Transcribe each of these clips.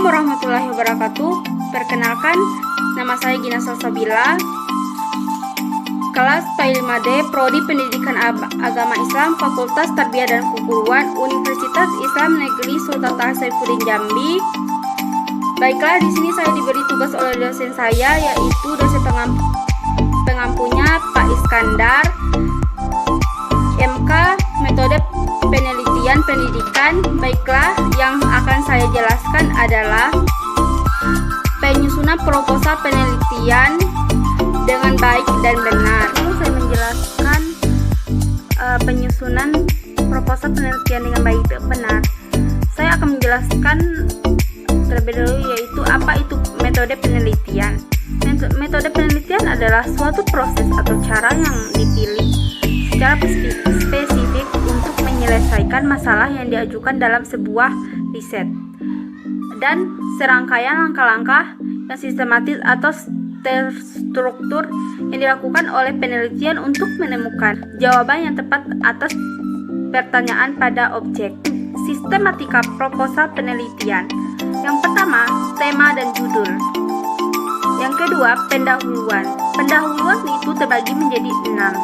Assalamualaikum warahmatullahi wabarakatuh. Perkenalkan, nama saya Gina Salsabila, kelas PAI 5D, Prodi Pendidikan Agama Islam, Fakultas Tarbiyah dan Keguruan, Universitas Islam Negeri Sultan Taha Saifuddin Jambi. Baiklah, di sini saya diberi tugas oleh dosen saya, yaitu dosen pengampunya Pak Iskandar, MK Metode Penelitian Pendidikan. Baiklah, yang akan saya jelaskan adalah penyusunan proposal penelitian dengan baik dan benar. Saya menjelaskan penyusunan proposal penelitian dengan baik dan benar. Saya akan menjelaskan terlebih dahulu, yaitu apa itu metode penelitian. Metode penelitian adalah suatu proses atau cara yang dipilih secara spesifik untuk menyelesaikan masalah yang diajukan dalam sebuah riset, dan serangkaian langkah-langkah yang sistematis atau terstruktur yang dilakukan oleh penelitian untuk menemukan jawaban yang tepat atas pertanyaan pada objek. Sistematika proposal penelitian. Yang pertama, tema dan judul. Yang kedua, pendahuluan. Pendahuluan itu terbagi menjadi 6,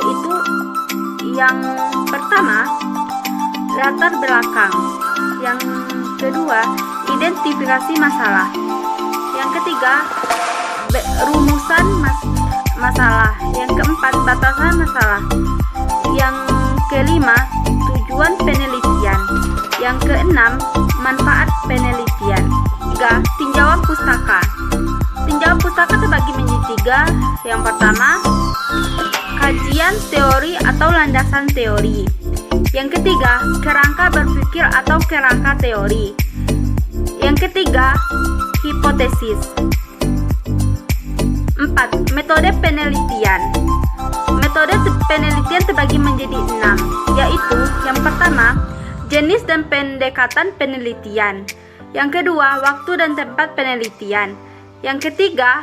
yaitu yang pertama, latar belakang. Yang kedua, identifikasi masalah. Yang ketiga, rumusan masalah. Yang keempat, batasan masalah. Yang kelima, tujuan penelitian. Yang keenam, manfaat penelitian. 3. Tinjauan pustaka. Tinjauan pustaka terbagi menjadi 3. Yang pertama, kajian teori atau landasan teori. Yang ketiga, kerangka berpikir atau kerangka teori. Yang ketiga, hipotesis. 4. Metode penelitian. Metode penelitian terbagi menjadi 6, yaitu yang pertama, jenis dan pendekatan penelitian. Yang kedua, waktu dan tempat penelitian. Yang ketiga,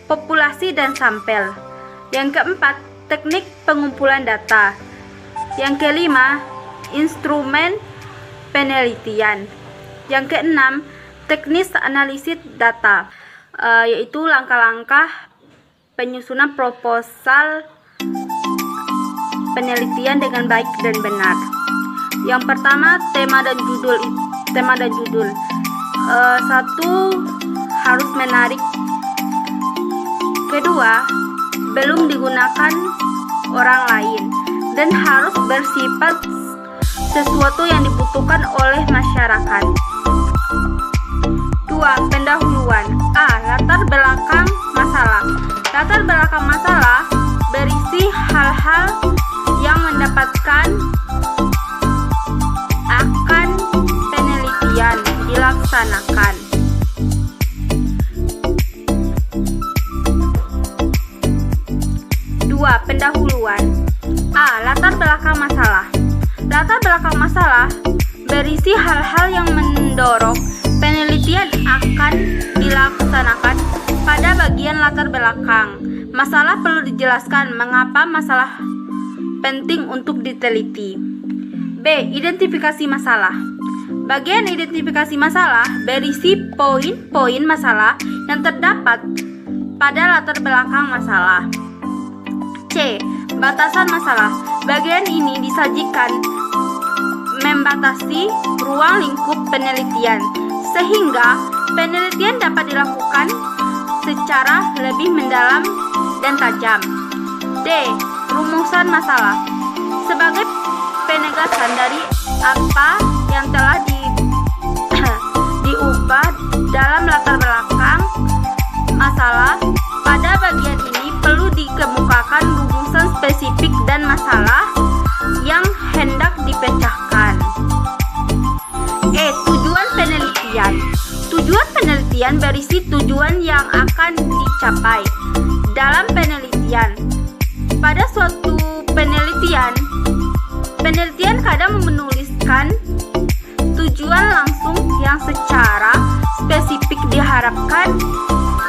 populasi dan sampel. Yang keempat, teknik pengumpulan data. Yang kelima, instrumen penelitian. Yang keenam, teknis analisis data, yaitu langkah-langkah penyusunan proposal penelitian dengan baik dan benar. Yang pertama, tema dan judul. Satu, harus menarik. Kedua, belum digunakan orang lain dan harus bersifat sesuatu yang dibutuhkan oleh masyarakat. 2. Pendahuluan. A. Latar belakang masalah. Latar belakang masalah berisi hal-hal yang mendapatkan akan penelitian dilaksanakan. 2. Pendahuluan. A. Latar belakang masalah. Latar belakang masalah berisi hal-hal yang mendorong penelitian akan dilaksanakan. Pada bagian latar belakang masalah perlu dijelaskan mengapa masalah penting untuk diteliti. B. Identifikasi masalah. Bagian identifikasi masalah berisi poin-poin masalah yang terdapat pada latar belakang masalah. C. Batasan masalah. Bagian ini disajikan membatasi ruang lingkup penelitian sehingga penelitian dapat dilakukan secara lebih mendalam dan tajam. D. Rumusan masalah. Sebagai penegasan dari apa yang telah diubah dalam latar belakang masalah, pada bagian ini perlu dikemukakan rumusan spesifik dan masalah yang hendak dipecahkan. E. Tujuan penelitian. Tujuan penelitian berisi tujuan yang akan dicapai dalam penelitian. Pada suatu penelitian kadang menuliskan tujuan langsung yang secara spesifik diharapkan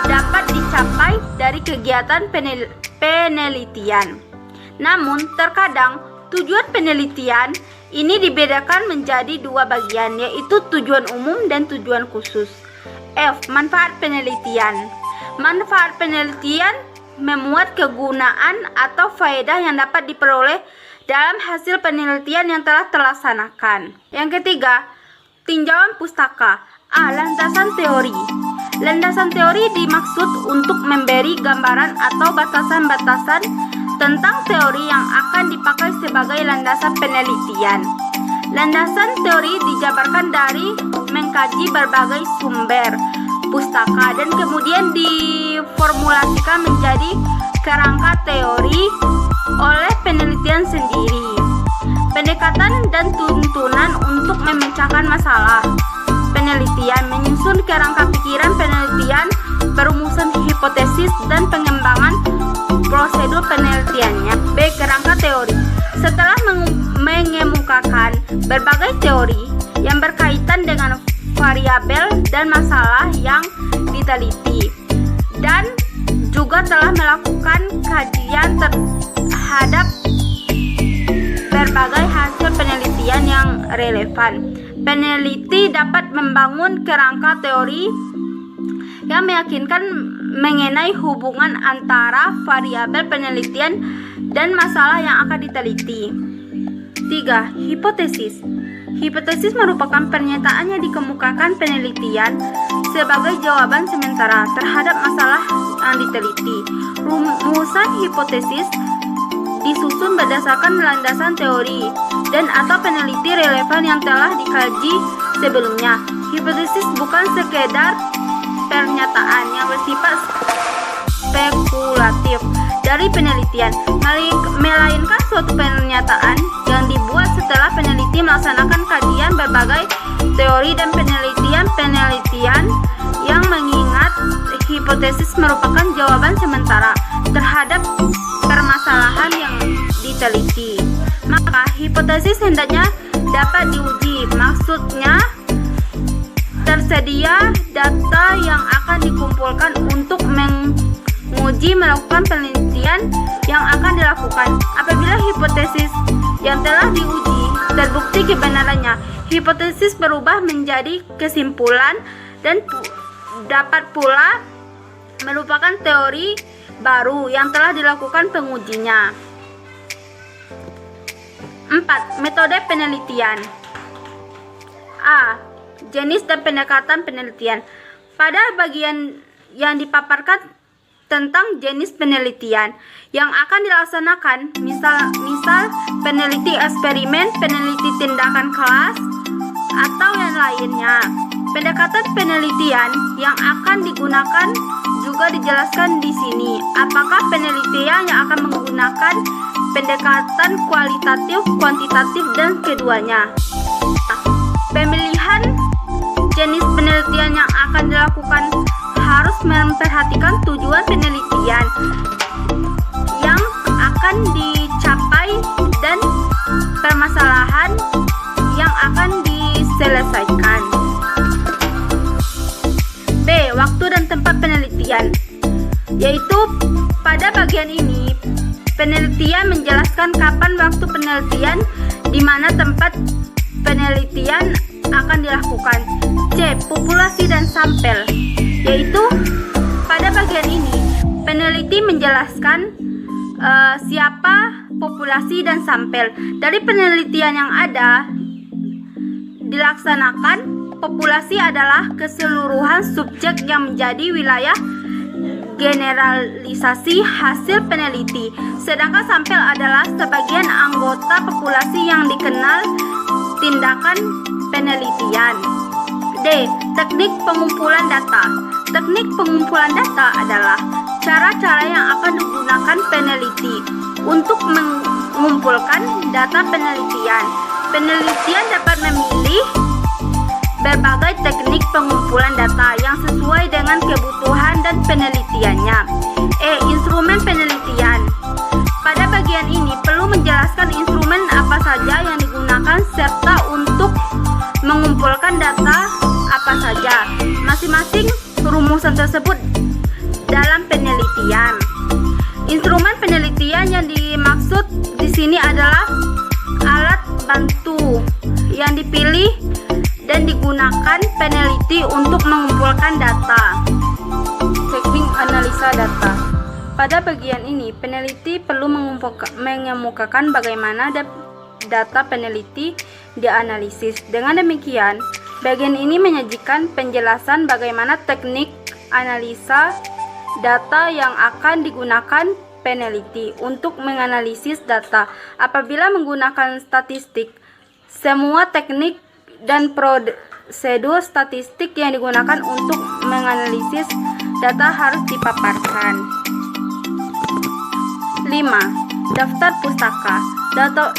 dapat dicapai dari kegiatan penelitian. Namun, terkadang Tujuan penelitian ini dibedakan menjadi dua bagian, yaitu tujuan umum dan tujuan khusus. F. Manfaat penelitian. Manfaat penelitian memuat kegunaan atau faedah yang dapat diperoleh dalam hasil penelitian yang telah terlaksanakan. Yang ketiga, tinjauan pustaka. A. Landasan teori. Landasan teori dimaksud untuk memberi gambaran atau batasan-batasan tentang teori yang akan dipakai sebagai landasan penelitian. Landasan teori dijabarkan dari mengkaji berbagai sumber pustaka dan kemudian diformulasikan menjadi kerangka teori oleh penelitian sendiri. Pendekatan dan tuntunan untuk memecahkan masalah penelitian, menyusun kerangka pikiran penelitian, perumusan hipotesis dan pengembangan prosedur penelitiannya. B. Kerangka teori. Setelah mengemukakan berbagai teori yang berkaitan dengan variabel dan masalah yang diteliti, dan juga telah melakukan kajian terhadap berbagai hasil penelitian yang relevan, peneliti dapat membangun kerangka teori yang meyakinkan mengenai hubungan antara variabel penelitian dan masalah yang akan diteliti. 3. Hipotesis. Hipotesis merupakan pernyataan yang dikemukakan penelitian sebagai jawaban sementara terhadap masalah yang diteliti. Rumusan hipotesis disusun berdasarkan landasan teori dan atau peneliti relevan yang telah dikaji sebelumnya. Hipotesis bukan sekedar pernyataan yang bersifat spekulatif dari penelitian, melainkan suatu pernyataan yang dibuat setelah peneliti melaksanakan kajian berbagai teori dan penelitian yang mengingat hipotesis merupakan jawaban sementara terhadap permasalahan yang diteliti. Maka hipotesis hendaknya dapat diuji, maksudnya tersedia data yang akan dikumpulkan untuk menguji melakukan penelitian yang akan dilakukan. Apabila hipotesis yang telah diuji terbukti kebenarannya, hipotesis berubah menjadi kesimpulan dan dapat pula merupakan teori baru yang telah dilakukan pengujinya. 4. Metode penelitian. A. Jenis dan pendekatan penelitian. Pada bagian yang dipaparkan tentang jenis penelitian yang akan dilaksanakan, misal peneliti eksperimen, peneliti tindakan kelas, atau yang lainnya. Pendekatan penelitian yang akan digunakan juga dijelaskan di sini. Apakah penelitian yang akan menggunakan pendekatan kualitatif, kuantitatif, dan keduanya. Pemilihan jenis penelitian yang akan dilakukan harus memperhatikan tujuan penelitian yang akan dicapai dan permasalahan yang akan diselesaikan. B. Waktu dan tempat penelitian, yaitu pada bagian ini penelitian menjelaskan kapan waktu penelitian, di mana tempat penelitian akan dilakukan. C. Populasi dan sampel, yaitu pada bagian ini peneliti menjelaskan siapa, populasi, dan sampel. Dari penelitian yang ada dilaksanakan, populasi adalah keseluruhan subjek yang menjadi wilayah generalisasi hasil peneliti, sedangkan sampel adalah sebagian anggota populasi yang dikenal tindakan penelitian. D. Teknik pengumpulan data. Teknik pengumpulan data adalah cara-cara yang akan digunakan peneliti untuk mengumpulkan data penelitian. Penelitian dapat memilih berbagai teknik pengumpulan data yang sesuai dengan kebutuhan dan penelitiannya. E. Instrumen penelitian. Pada bagian ini perlu menjelaskan instrumen apa saja yang digunakan serta untuk mengumpulkan data apa saja. Masing-masing rumusan tersebut dalam penelitian. Instrumen penelitian yang dimaksud di sini adalah pembantu yang dipilih dan digunakan peneliti untuk mengumpulkan data. Teknik analisa data. Pada bagian ini, peneliti perlu mengemukakan bagaimana data peneliti dianalisis. Dengan demikian, bagian ini menyajikan penjelasan bagaimana teknik analisa data yang akan digunakan peneliti untuk menganalisis data. Apabila menggunakan statistik, semua teknik dan prosedur statistik yang digunakan untuk menganalisis data harus dipaparkan. 5. Daftar pustaka.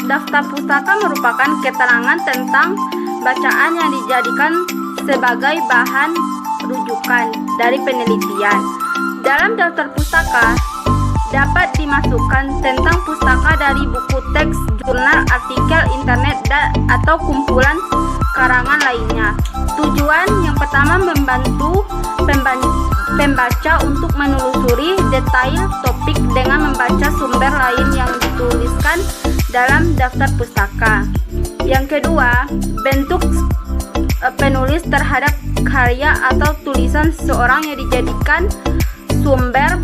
Daftar pustaka merupakan keterangan tentang bacaan yang dijadikan sebagai bahan rujukan dari penelitian. Dalam daftar pustaka dapat dimasukkan tentang pustaka dari buku teks, jurnal, artikel, internet, atau kumpulan karangan lainnya. Tujuan yang pertama membantu pembaca untuk menelusuri detail topik dengan membaca sumber lain yang dituliskan dalam daftar pustaka. Yang kedua, bentuk penulis terhadap karya atau tulisan seseorang yang dijadikan sumber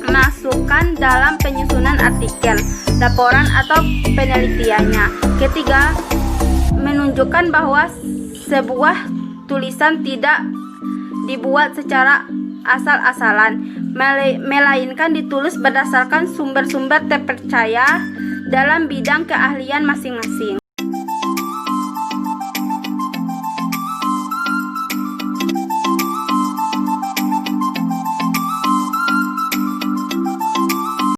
masukan dalam penyusunan artikel, laporan, atau penelitiannya. Ketiga, menunjukkan bahwa sebuah tulisan tidak dibuat secara asal-asalan, melainkan ditulis berdasarkan sumber-sumber terpercaya dalam bidang keahlian masing-masing.